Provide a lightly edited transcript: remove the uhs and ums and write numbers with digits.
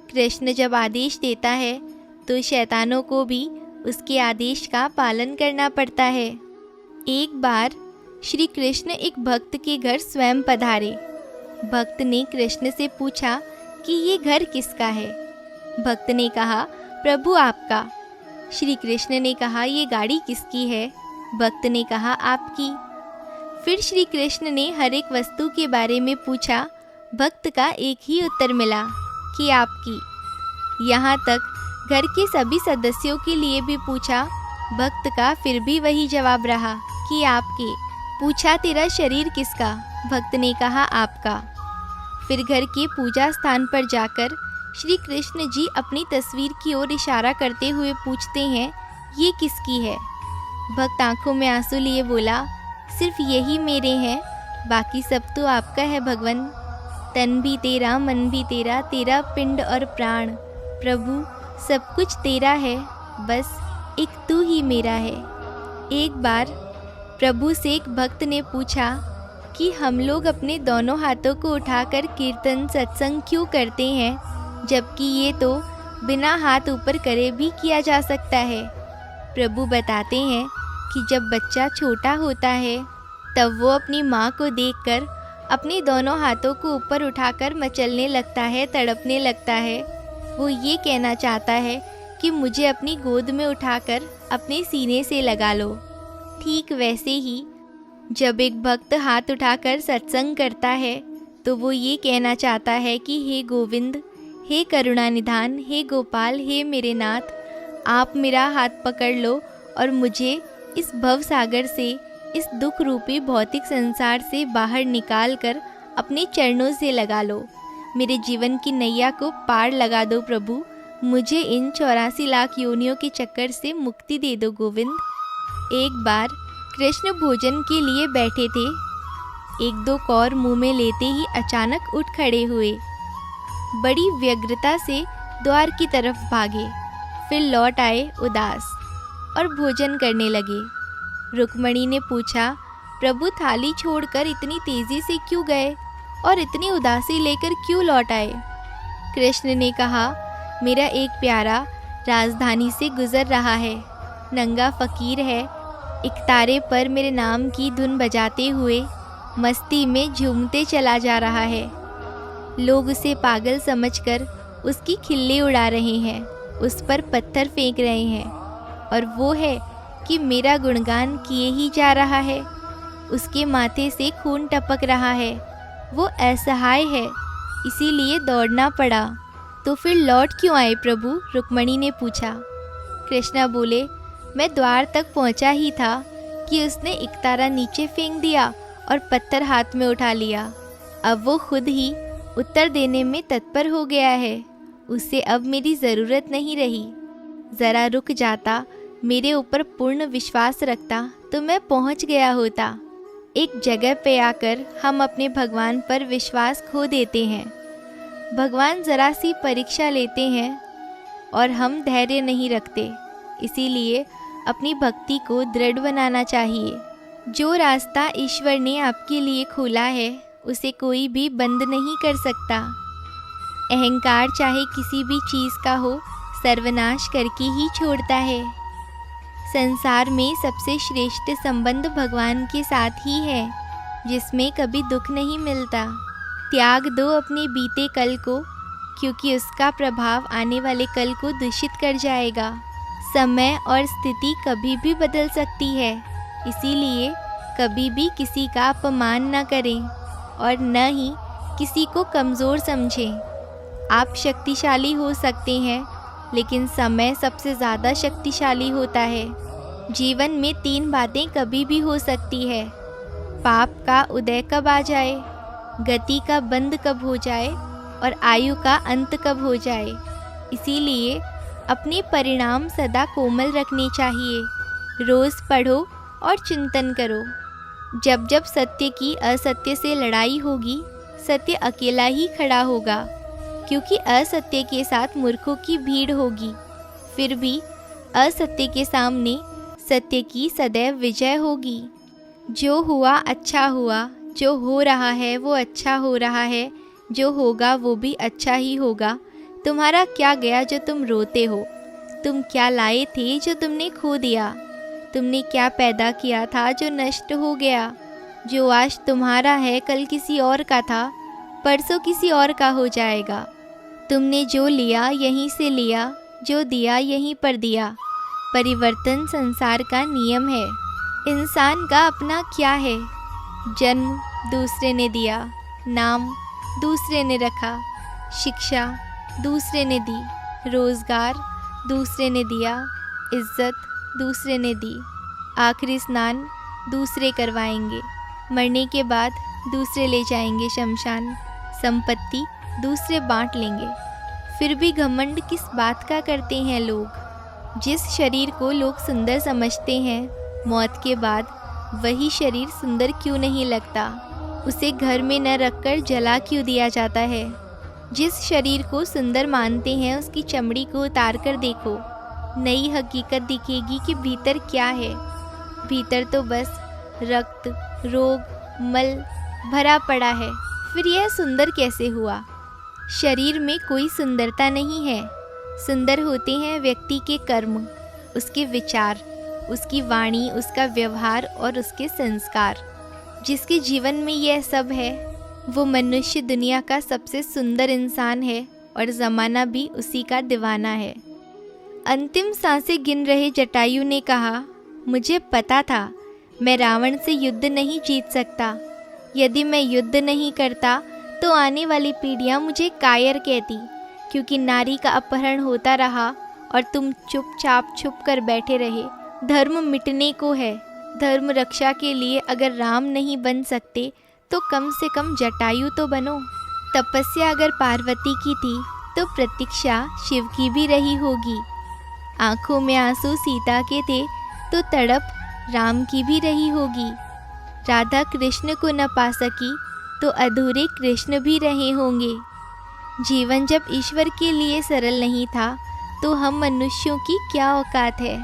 कृष्ण जब आदेश देता है तो शैतानों को भी उसके आदेश का पालन करना पड़ता है। एक बार श्री कृष्ण एक भक्त के घर स्वयं पधारे। भक्त ने कृष्ण से पूछा कि ये घर किसका है। भक्त ने कहा, प्रभु आपका। श्री कृष्ण ने कहा, ये गाड़ी किसकी है। भक्त ने कहा, आपकी। फिर श्री कृष्ण ने हर एक वस्तु के बारे में पूछा। भक्त का एक ही उत्तर मिला कि आपकी। यहाँ तक घर के सभी सदस्यों के लिए भी पूछा। भक्त का फिर भी वही जवाब रहा कि आपके। पूछा, तेरा शरीर किसका। भक्त ने कहा, आपका। फिर घर के पूजा स्थान पर जाकर श्री कृष्ण जी अपनी तस्वीर की ओर इशारा करते हुए पूछते हैं, ये किसकी है। भक्त आंखों में आंसू लिए बोला, सिर्फ यही मेरे हैं, बाकी सब तो आपका है भगवान। तन भी तेरा, मन भी तेरा, तेरा पिंड और प्राण। प्रभु सब कुछ तेरा है, बस एक तू ही मेरा है। एक बार प्रभु से एक भक्त ने पूछा कि हम लोग अपने दोनों हाथों को उठाकर कीर्तन सत्संग क्यों करते हैं, जबकि ये तो बिना हाथ ऊपर करे भी किया जा सकता है। प्रभु बताते हैं कि जब बच्चा छोटा होता है तब वो अपनी माँ को देखकर अपने दोनों हाथों को ऊपर उठाकर मचलने लगता है, तड़पने लगता है। वो ये कहना चाहता है कि मुझे अपनी गोद में उठाकर अपने सीने से लगा लो। ठीक वैसे ही जब एक भक्त हाथ उठाकर सत्संग करता है तो वो ये कहना चाहता है कि हे गोविंद, हे करुणानिधान, हे गोपाल, हे मेरे नाथ, आप मेरा हाथ पकड़ लो और मुझे इस भव सागर से, इस दुख रूपी भौतिक संसार से बाहर निकाल कर अपने चरणों से लगा लो। मेरे जीवन की नैया को पार लगा दो प्रभु। मुझे इन 84 लाख योनियों के चक्कर से मुक्ति दे दो गोविंद। एक बार कृष्ण भोजन के लिए बैठे थे। एक दो कौर मुंह में लेते ही अचानक उठ खड़े हुए। बड़ी व्यग्रता से द्वार की तरफ भागे, फिर लौट आए उदास और भोजन करने लगे। रुक्मणी ने पूछा, प्रभु थाली छोड़कर इतनी तेजी से क्यों गए और इतनी उदासी लेकर क्यों लौट आए। कृष्ण ने कहा, मेरा एक प्यारा राजधानी से गुजर रहा है, नंगा फकीर है, इकतारे पर मेरे नाम की धुन बजाते हुए मस्ती में झूमते चला जा रहा है। लोग उसे पागल समझकर उसकी खिल्ली उड़ा रहे हैं, उस पर पत्थर फेंक रहे हैं, और वो है कि मेरा गुणगान किए ही जा रहा है। उसके माथे से खून टपक रहा है, वो असहाय है, इसीलिए दौड़ना पड़ा। तो फिर लौट क्यों आए प्रभु? रुक्मणी ने पूछा। कृष्णा बोले, मैं द्वार तक पहुंचा ही था कि उसने इकतारा नीचे फेंक दिया और पत्थर हाथ में उठा लिया। अब वो खुद ही उत्तर देने में तत्पर हो गया है, उसे अब मेरी ज़रूरत नहीं रही। ज़रा रुक जाता, मेरे ऊपर पूर्ण विश्वास रखता तो मैं पहुंच गया होता। एक जगह पे आकर हम अपने भगवान पर विश्वास खो देते हैं। भगवान ज़रा सी परीक्षा लेते हैं और हम धैर्य नहीं रखते, इसीलिए अपनी भक्ति को दृढ़ बनाना चाहिए। जो रास्ता ईश्वर ने आपके लिए खोला है उसे कोई भी बंद नहीं कर सकता। अहंकार चाहे किसी भी चीज़ का हो, सर्वनाश करके ही छोड़ता है। संसार में सबसे श्रेष्ठ संबंध भगवान के साथ ही है, जिसमें कभी दुख नहीं मिलता। त्याग दो अपने बीते कल को, क्योंकि उसका प्रभाव आने वाले कल को दूषित कर जाएगा। समय और स्थिति कभी भी बदल सकती है, इसीलिए कभी भी किसी का अपमान न करें और न ही किसी को कमज़ोर समझें। आप शक्तिशाली हो सकते हैं, लेकिन समय सबसे ज़्यादा शक्तिशाली होता है। जीवन में 3 बातें कभी भी हो सकती है: पाप का उदय कब आ जाए, गति का बंद कब हो जाए और आयु का अंत कब हो जाए। इसीलिए अपने परिणाम सदा कोमल रखने चाहिए। रोज़ पढ़ो और चिंतन करो। जब जब सत्य की असत्य से लड़ाई होगी, सत्य अकेला ही खड़ा होगा, क्योंकि असत्य के साथ मूर्खों की भीड़ होगी। फिर भी असत्य के सामने सत्य की सदैव विजय होगी। जो हुआ अच्छा हुआ, जो हो रहा है वो अच्छा हो रहा है, जो होगा वो भी अच्छा ही होगा, तुम्हारा क्या गया जो तुम रोते हो? तुम क्या लाए थे जो तुमने खो दिया? तुमने क्या पैदा किया था जो नष्ट हो गया? जो आज तुम्हारा है कल किसी और का था, परसों किसी और का हो जाएगा। तुमने जो लिया यहीं से लिया, जो दिया यहीं पर दिया। परिवर्तन संसार का नियम है। इंसान का अपना क्या है? जन्म दूसरे ने दिया, नाम दूसरे ने रखा, शिक्षा दूसरे ने दी, रोज़गार दूसरे ने दिया, इज्जत दूसरे ने दी, आखिरी स्नान दूसरे करवाएंगे, मरने के बाद दूसरे ले जाएंगे शमशान, संपत्ति दूसरे बांट लेंगे। फिर भी घमंड किस बात का करते हैं लोग? जिस शरीर को लोग सुंदर समझते हैं, मौत के बाद वही शरीर सुंदर क्यों नहीं लगता? उसे घर में न रखकर जला क्यों दिया जाता है? जिस शरीर को सुंदर मानते हैं उसकी चमड़ी को उतार कर देखो, नई हकीकत दिखेगी कि भीतर क्या है। भीतर तो बस रक्त, रोग, मल भरा पड़ा है। फिर यह सुंदर कैसे हुआ? शरीर में कोई सुंदरता नहीं है। सुंदर होते हैं व्यक्ति के कर्म, उसके विचार, उसकी वाणी, उसका व्यवहार और उसके संस्कार। जिसके जीवन में यह सब है वो मनुष्य दुनिया का सबसे सुंदर इंसान है और ज़माना भी उसी का दीवाना है। अंतिम सांसें गिन रहे जटायु ने कहा, मुझे पता था मैं रावण से युद्ध नहीं जीत सकता। यदि मैं युद्ध नहीं करता तो आने वाली पीढ़ियां मुझे कायर कहती, क्योंकि नारी का अपहरण होता रहा और तुम चुपचाप छुप कर बैठे रहे। धर्म मिटने को है। धर्म रक्षा के लिए अगर राम नहीं बन सकते तो कम से कम जटायु तो बनो। तपस्या अगर पार्वती की थी तो प्रतीक्षा शिव की भी रही होगी। आंखों में आंसू सीता के थे तो तड़प राम की भी रही होगी। राधा कृष्ण को न पा सकी तो अधूरे कृष्ण भी रहे होंगे। जीवन जब ईश्वर के लिए सरल नहीं था तो हम मनुष्यों की क्या औकात है।